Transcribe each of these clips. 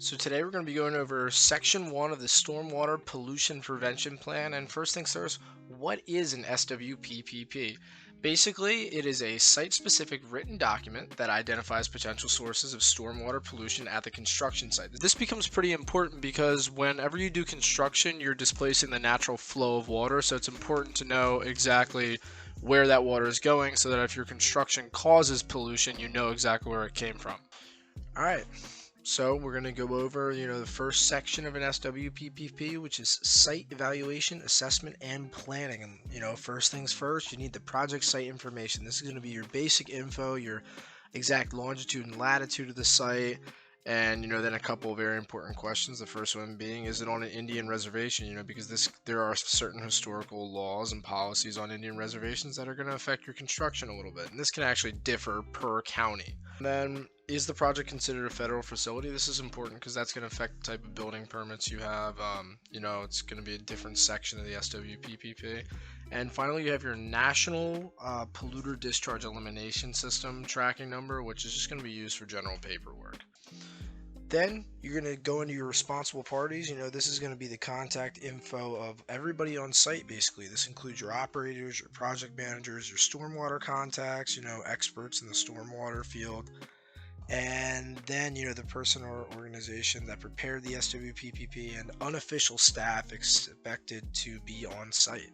So today we're going to be going over section 1 of the Stormwater Pollution Prevention Plan. And first things first, what is an SWPPP? Basically, it is a site-specific written document that identifies potential sources of stormwater pollution at the construction site. This becomes pretty important because whenever you do construction, you're displacing the natural flow of water, so it's important to know exactly where that water is going so that if your construction causes pollution, you know exactly where it came from. All right. So we're going to go over, the first section of an SWPPP, which is site evaluation, assessment, and planning. And, first things first, you need the project site information. This is going to be your basic info, your exact longitude and latitude of the site, and, then a couple of very important questions. The first one being, is it on an Indian reservation? Because there are certain historical laws and policies on Indian reservations that are going to affect your construction a little bit. And this can actually differ per county. And then, is the project considered a federal facility? This is important because that's going to affect the type of building permits you have. It's going to be a different section of the SWPPP. And finally, you have your National Polluter Discharge Elimination System tracking number, which is just going to be used for general paperwork. Then you're going to go into your responsible parties. This is going to be the contact info of everybody on site, basically. This includes your operators, your project managers, your stormwater contacts, experts in the stormwater field. And then, the person or organization that prepared the SWPPP and unofficial staff expected to be on site.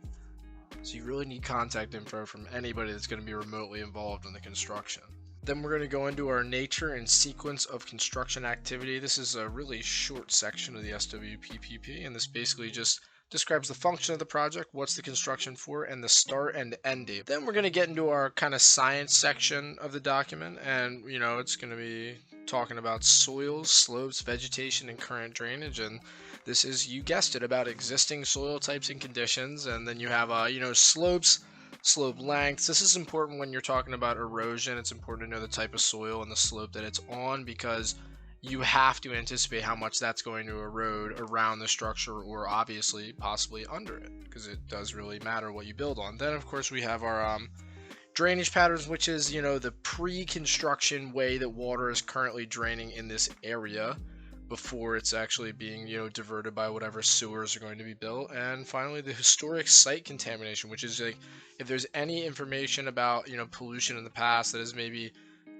So you really need contact info from anybody that's going to be remotely involved in the construction. Then we're going to go into our nature and sequence of construction activity. This is a really short section of the SWPPP, and this basically just describes the function of the project, what's the construction for, and the start and end date. Then we're going to get into our kind of science section of the document, and it's going to be talking about soils, slopes, vegetation, and current drainage. And this is, you guessed it, about existing soil types and conditions. And then you have slopes, slope lengths. This is important when you're talking about erosion. It's important to know the type of soil and the slope that it's on, because you have to anticipate how much that's going to erode around the structure, or obviously possibly under it, because it does really matter what you build on. Then of course we have our drainage patterns, which is the pre-construction way that water is currently draining in this area before it's actually being diverted by whatever sewers are going to be built. And finally, the historic site contamination, which is like if there's any information about pollution in the past that has maybe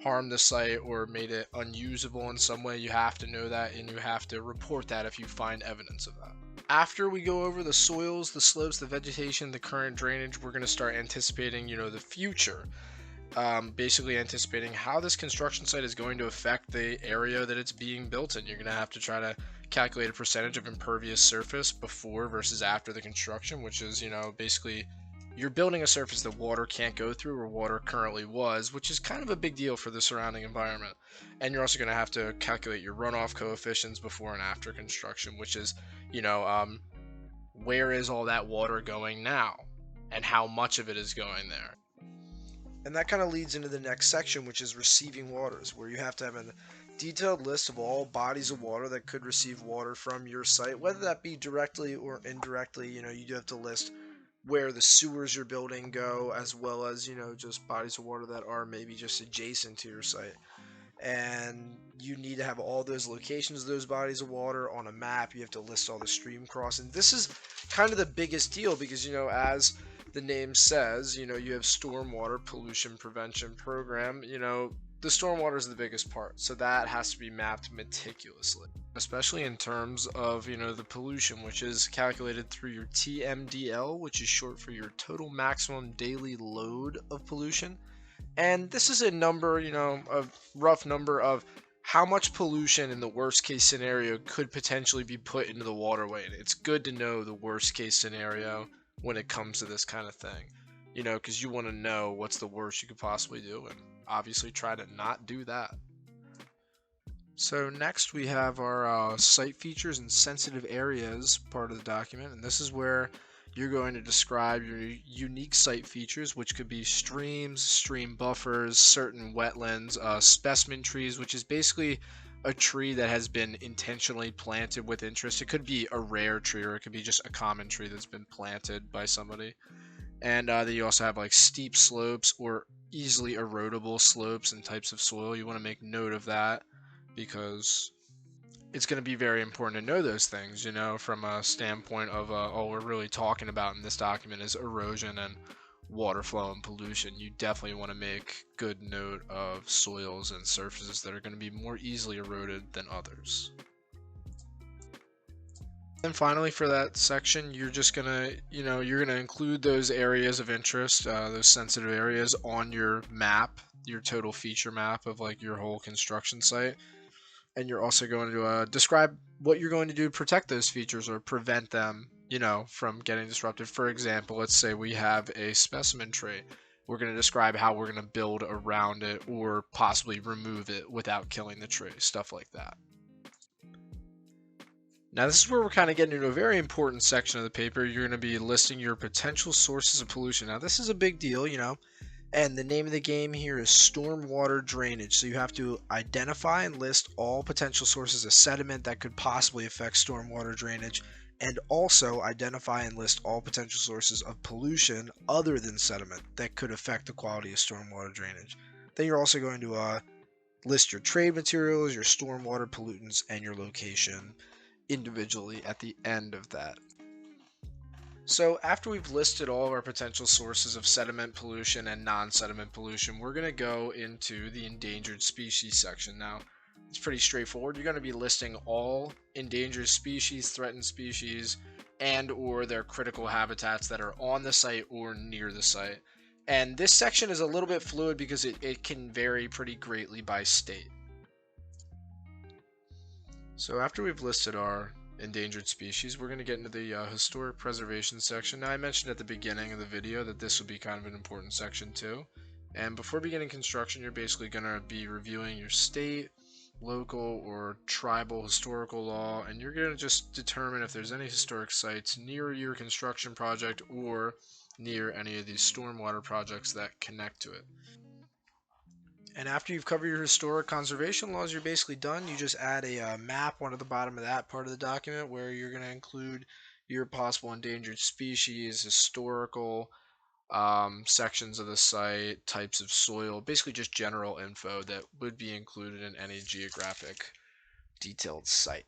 harmed the site or made it unusable in some way, you have to know that, and you have to report that if you find evidence of that. After we go over the soils, the slopes, the vegetation, the current drainage, we're going to start anticipating the future. Basically anticipating how this construction site is going to affect the area that it's being built in. You're going to have to try to calculate a percentage of impervious surface before versus after the construction, which is basically you're building a surface that water can't go through, or water currently was, which is kind of a big deal for the surrounding environment. And you're also going to have to calculate your runoff coefficients before and after construction, which is where is all that water going now and how much of it is going there. And that kind of leads into the next section, which is receiving waters, where you have to have a detailed list of all bodies of water that could receive water from your site, whether that be directly or indirectly. You do have to list where the sewers you're building go, as well as just bodies of water that are maybe just adjacent to your site. And you need to have all those locations of those bodies of water on a map. You have to list all the stream crossing. This is kind of the biggest deal because as the name says, you have stormwater pollution prevention program. The stormwater is the biggest part, so that has to be mapped meticulously, especially in terms of the pollution, which is calculated through your TMDL, which is short for your total maximum daily load of pollution. And this is a number, a rough number of how much pollution in the worst case scenario could potentially be put into the waterway. And it's good to know the worst case scenario when it comes to this kind of thing, because you want to know what's the worst you could possibly do, and obviously try to not do that. So next we have our site features and sensitive areas part of the document, and this is where you're going to describe your unique site features, which could be streams, stream buffers, certain wetlands, specimen trees, which is basically a tree that has been intentionally planted with interest. It could be a rare tree, or it could be just a common tree that's been planted by somebody. And then you also have like steep slopes or easily erodible slopes and types of soil. You want to make note of that because it's going to be very important to know those things, from a standpoint of all we're really talking about in this document is erosion and water flow and pollution. You definitely want to make good note of soils and surfaces that are going to be more easily eroded than others. And finally, for that section, you're just gonna, you're gonna include those areas of interest, those sensitive areas on your map, your total feature map of like your whole construction site. And you're also going to describe what you're going to do to protect those features or prevent them, from getting disrupted. For example, let's say we have a specimen tree. We're going to describe how we're going to build around it or possibly remove it without killing the tree, stuff like that. Now, this is where we're kind of getting into a very important section of the paper. You're going to be listing your potential sources of pollution. Now, this is a big deal, and the name of the game here is stormwater drainage. So you have to identify and list all potential sources of sediment that could possibly affect stormwater drainage, and also identify and list all potential sources of pollution other than sediment that could affect the quality of stormwater drainage. Then you're also going to list your trade materials, your stormwater pollutants, and your location individually at the end of that. So after we've listed all of our potential sources of sediment pollution and non-sediment pollution, we're going to go into the endangered species section. Now, it's pretty straightforward. You're going to be listing all endangered species, threatened species, and or their critical habitats that are on the site or near the site. And this section is a little bit fluid because it can vary pretty greatly by state. So after we've listed our endangered species, we're going to get into the historic preservation section. Now, I mentioned at the beginning of the video that this would be kind of an important section too. And before beginning construction, you're basically going to be reviewing your state, local, or tribal historical law, and you're going to just determine if there's any historic sites near your construction project or near any of these stormwater projects that connect to it. And after you've covered your historic conservation laws, you're basically done. You just add a map onto the bottom of that part of the document where you're going to include your possible endangered species, historical sections of the site, types of soil, basically just general info that would be included in any geographic detailed site.